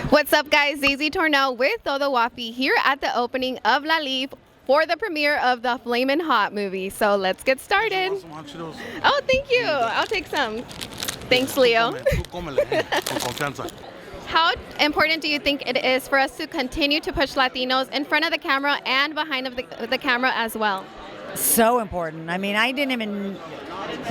What's up, guys? Zazie Tornell with Todo Wafi here at the opening of LALIFF for the premiere of the Flamin Hot movie. So let's get started. Oh, thank you. I'll take some. Thanks, Leo. How important do you think it is for us to continue to push Latinos in front of the camera and behind of the camera as well? So important. I mean, I didn't even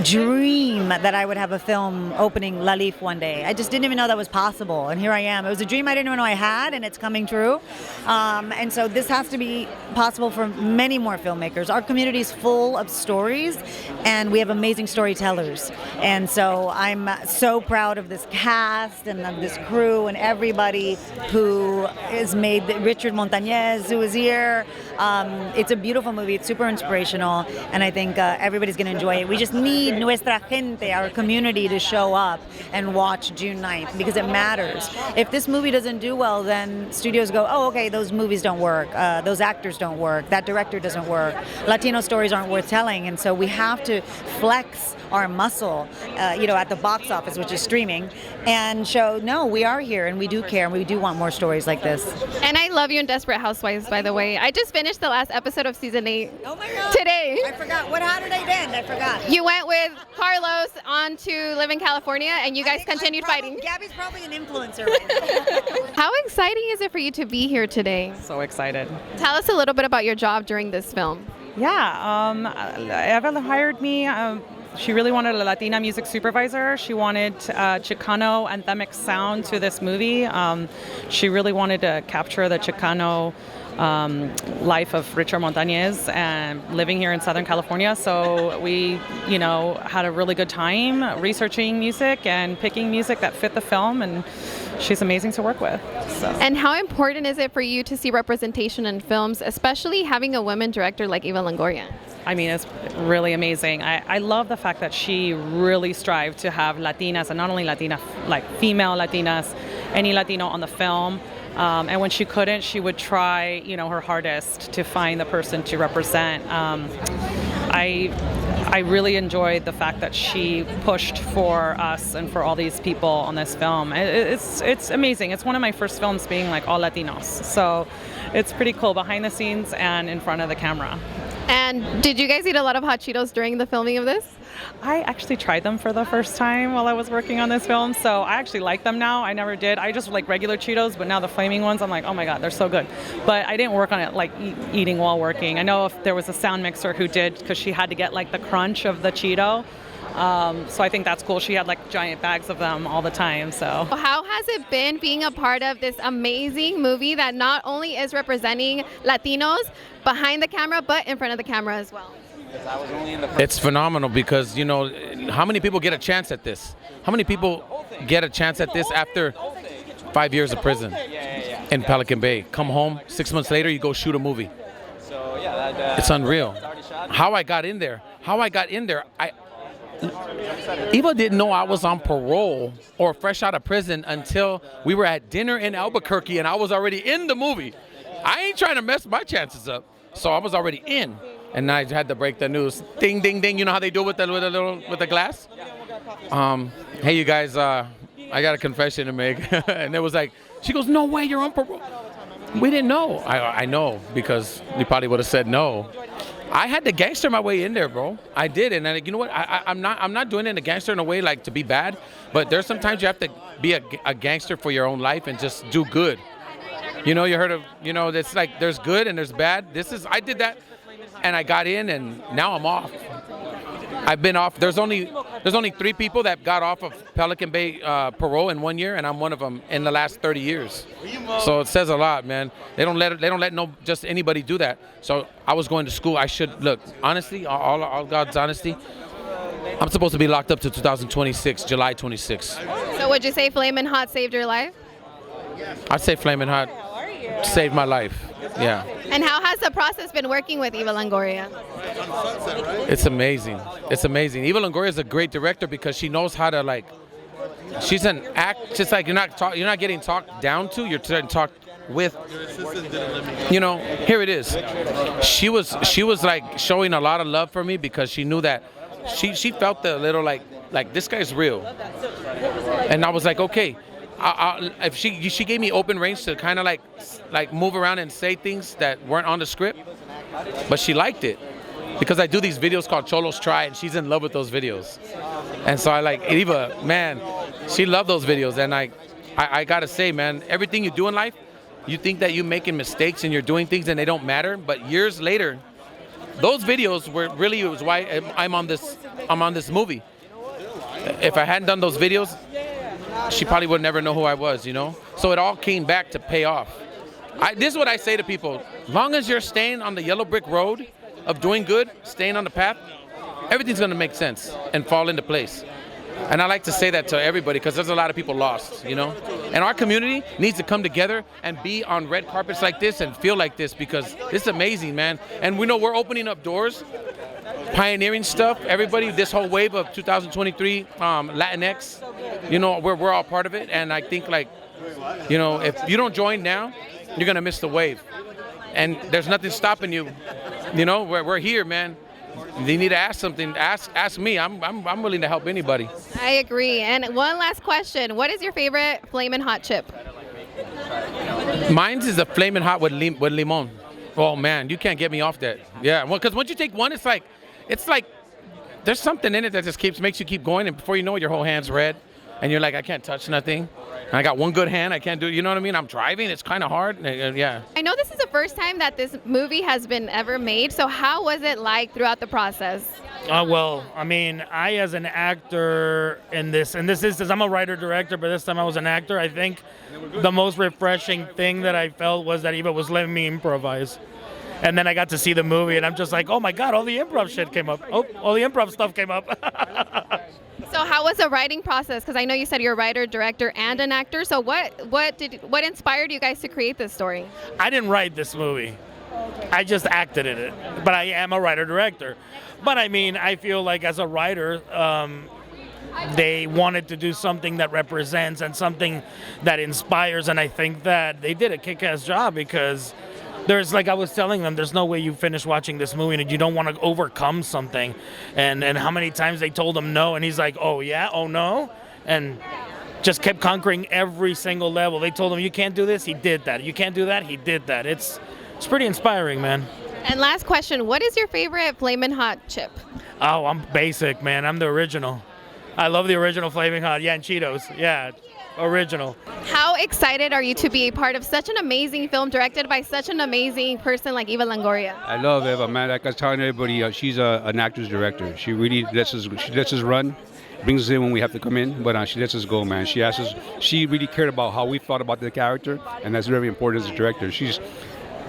dream that I would have a film opening LALIFF one day. I just didn't even know that was possible, and here I am. It was a dream I didn't even know I had, and it's coming true. And so this has to be possible for many more filmmakers. Our community is full of stories, and we have amazing storytellers. And so I'm so proud of this cast and of this crew and everybody who has made Richard Montañez, who is here. It's a beautiful movie. It's super inspirational, and I think everybody's going to enjoy it. We just need nuestra gente, our community, to show up and watch June 9th because it matters. If this movie doesn't do well, then studios go, oh, okay, those movies don't work, those actors don't work, that director doesn't work, Latino stories aren't worth telling, and so we have to flex our muscle, at the box office, which is streaming, and show, no, we are here and we do care and we do want more stories like this. And I love you in Desperate Housewives, by the way. I just finished the last episode of season 8 today. I forgot. How did I end? I forgot. You went with Carlos on to live in California, and you guys continued fighting. Gabby's probably an influencer right now. How exciting is it for you to be here today? So excited. Tell us a little bit about your job during this film. Yeah, Eva hired me. She really wanted a Latina music supervisor. She wanted Chicano anthemic sound to this movie. She really wanted to capture the Chicano life of Richard Montañez and living here in Southern California. So we, had a really good time researching music and picking music that fit the film, and she's amazing to work with. So. And how important is it for you to see representation in films, especially having a women director like Eva Longoria? I mean, it's really amazing. I love the fact that she really strived to have Latinas, and not only Latina, like female Latinas, any Latino on the film. And when she couldn't, she would try, her hardest to find the person to represent. I really enjoyed the fact that she pushed for us and for all these people on this film. It's amazing. It's one of my first films being like all Latinos. So it's pretty cool behind the scenes and in front of the camera. And did you guys eat a lot of hot Cheetos during the filming of this? I actually tried them for the first time while I was working on this film, so I actually like them now. I never did. I just like regular Cheetos, but now the flaming ones, I'm like, oh my God, they're so good. But I didn't work on it like eating while working. I know if there was a sound mixer who did, because she had to get like the crunch of the Cheeto. So I think that's cool. She had like giant bags of them all the time. So how has it been being a part of this amazing movie that not only is representing Latinos behind the camera, but in front of the camera as well? It's phenomenal because, how many people get a chance at this? How many people get a chance at this after 5 years of prison in Pelican Bay? Come home, 6 months later, you go shoot a movie. It's unreal. How I got in there, Eva didn't know I was on parole or fresh out of prison until we were at dinner in Albuquerque and I was already in the movie. I ain't trying to mess my chances up, so I was already in. And I had to break the news. Ding, ding, ding. You know how they do with the glass? Hey, you guys, I got a confession to make. And it was like, she goes, no way, you're on parole. We didn't know. I know, because you probably would have said no. I had to gangster my way in there, bro. I did, and you know what? I'm not doing it in a gangster in a way like to be bad, but there's sometimes you have to be a gangster for your own life and just do good. You heard of, it's like there's good and there's bad. I did that, and I got in, and now I'm off. I've been off. There's only 3 people that got off of Pelican Bay parole in 1 year, and I'm one of them in the last 30 years. So it says a lot, man. They don't let just anybody do that. So I was going to school. I should look honestly, all God's honesty. I'm supposed to be locked up to 2026, July 26. So would you say Flamin Hot saved your life? I'd say Flamin Hot saved my life. Yeah. And how has the process been working with Eva Longoria? It's amazing. It's amazing. Eva Longoria is a great director because she knows how to she's an act, just like you're not getting talked down to, you're talked with. Here it is. She was like showing a lot of love for me because she knew that she felt the little like this guy's real. And I was like, okay, if she gave me open range to kind of like move around and say things that weren't on the script, but she liked it because I do these videos called Cholos Try, and she's in love with those videos. And so I like Eva, man, she loved those videos, and I gotta say, man, everything you do in life, you think that you're making mistakes and you're doing things and they don't matter, but years later, those videos was why I'm on this movie. If I hadn't done those videos, she probably would never know who I was, you know? So it all came back to pay off. This is what I say to people. Long as you're staying on the yellow brick road of doing good, staying on the path, everything's gonna make sense and fall into place. And I like to say that to everybody because there's a lot of people lost, you know? And our community needs to come together and be on red carpets like this and feel like this because it's amazing, man. And we know we're opening up doors, pioneering stuff. Everybody, this whole wave of 2023 Latinx, you know, we're all part of it. And I think, like, you know, if you don't join now, you're gonna miss the wave. And there's nothing stopping you. You know, we're here, man. They need to ask something. Ask me. I'm willing to help anybody. I agree. And one last question: what is your favorite Flamin' Hot chip? Mine's is a Flamin' Hot with limon. Oh man, you can't get me off that. Yeah, well, because once you take one, it's like there's something in it that just makes you keep going, and before you know it, your whole hand's red, and you're like, I can't touch nothing. And I got one good hand, I can't do it. You know what I mean? I'm driving, it's kind of hard. Yeah. I know this is the first time that this movie has been ever made, so how was it like throughout the process? Well, I mean, I as an actor in this, and this is, I'm a writer-director, but this time I was an actor, I think the most refreshing thing that I felt was that Eva was letting me improvise. And then I got to see the movie, and I'm just like, oh my God, all the improv shit came up. Oh, all the improv stuff came up. So how was the writing process? Because I know you said you're a writer, director, and an actor. So what inspired you guys to create this story? I didn't write this movie. I just acted in it. But I am a writer-director. But I mean, I feel like as a writer, they wanted to do something that represents and something that inspires. And I think that they did a kick-ass job because there's, like I was telling them, there's no way you finish watching this movie and you don't want to overcome something. And how many times they told him no, and he's like, oh yeah, oh no? And just kept conquering every single level. They told him, you can't do this, he did that. You can't do that, he did that. It's pretty inspiring, man. And last question, what is your favorite Flamin' Hot chip? Oh, I'm basic, man. I'm the original. I love the original Flamin' Hot. Yeah, and Cheetos. Yeah, original. How excited are you to be a part of such an amazing film directed by such an amazing person like Eva Longoria? I love Eva, man. Like I was telling everybody, she's an actress director. She really lets us run, brings us in when we have to come in, but she lets us go, man. She asks us. She really cared about how we thought about the character, and that's very important as a director. She's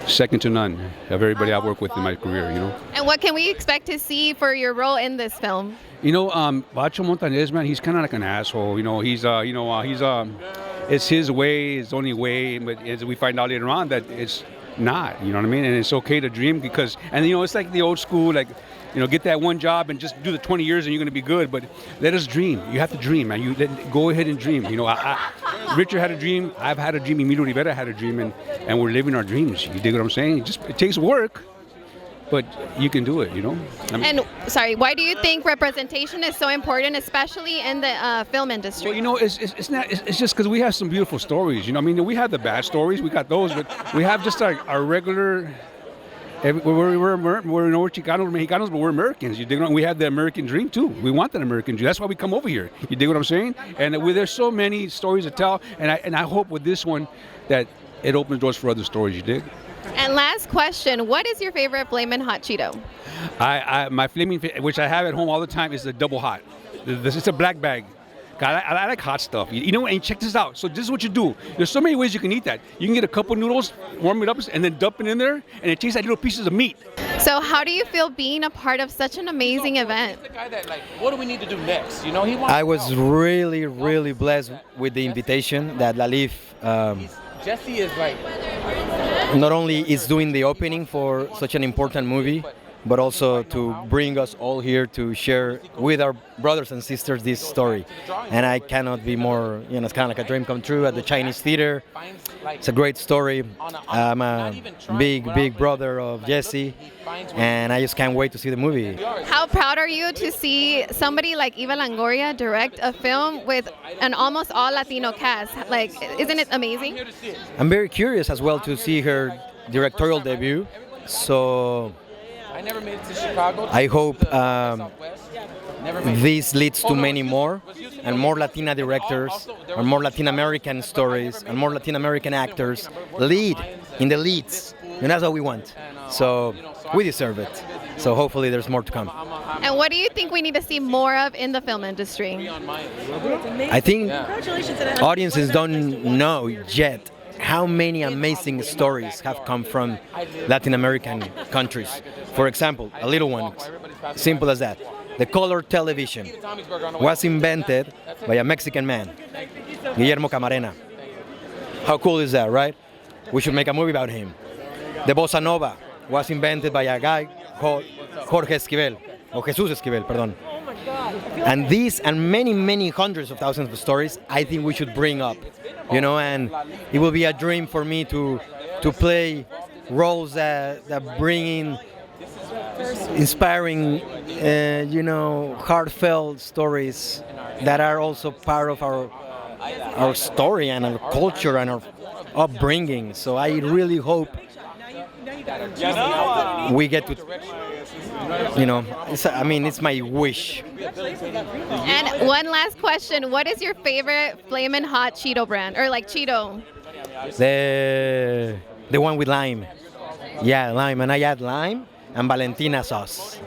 second to none of everybody I've worked with in my career, you know. And what can we expect to see for your role in this film? You know, Bacho Montanez, man, he's kind of like an asshole. You know, it's his way, his only way. But as we find out later on that it's not, you know what I mean? And it's okay to dream because, and you know, it's like the old school, like, you know, get that one job and just do the 20 years and you're going to be good. But let us dream. You have to dream, man. Go ahead and dream. You know, Richard had a dream. I've had a dream. Emilio Rivera had a dream, and we're living our dreams. You dig what I'm saying? It takes work. But you can do it, you know? And sorry, why do you think representation is so important, especially in the film industry? Well, you know, it's just because we have some beautiful stories, you know? I mean, we have the bad stories, we got those, but we have just our regular, we're Chicanos, Mexicanos, but we're Americans, you dig what? We have the American dream too. We want that American dream. That's why we come over here. You dig what I'm saying? And there's so many stories to tell, and I hope with this one that it opens doors for other stories, you dig? And last question, what is your favorite Flamin' Hot Cheeto? My Flamin', which I have at home all the time, is the double hot. It's a black bag. God, I like hot stuff. You know, and check this out. So this is what you do. There's so many ways you can eat that. You can get a couple noodles, warm it up, and then dump it in there, and it tastes like little pieces of meat. So how do you feel being a part of such an amazing event? The guy that, like, what do we need to do next? You know, I was really, really blessed with the invitation that LALIFF Jesse is like, not only is doing the opening for such an important movie, but also to bring us all here to share with our brothers and sisters this story. And I cannot be more, it's kind of like a dream come true at the Chinese theater. It's a great story. I'm a big brother of Jesse, and I just can't wait to see the movie. How proud are you to see somebody like Eva Longoria direct a film with an almost all Latino cast? Like, isn't it amazing? I'm very curious as well to see her directorial debut. So I hope this leads to many more, and more Latina directors, and more Latin American stories, and more Latin American actors lead in the leads. And that's what we want. So we deserve it. So hopefully there's more to come. And what do you think we need to see more of in the film industry? I think audiences don't know yet how many amazing stories have come from Latin American countries. For example, a little one, simple as that. The color television was invented by a Mexican man, Guillermo Camarena. How cool is that, right? We should make a movie about him. The bossa nova was invented by a guy called Jorge Esquivel, or Jesus Esquivel, pardon. And these and many hundreds of thousands of stories, I think we should bring up, and it will be a dream for me to play roles that bring in inspiring, heartfelt stories that are also part of our story and our culture and our upbringing. So I really hope we get to, it's my wish. And one last question. What is your favorite Flamin Hot Cheeto brand? Or like Cheeto? The one with lime. Yeah, lime. And I add lime and Valentina sauce.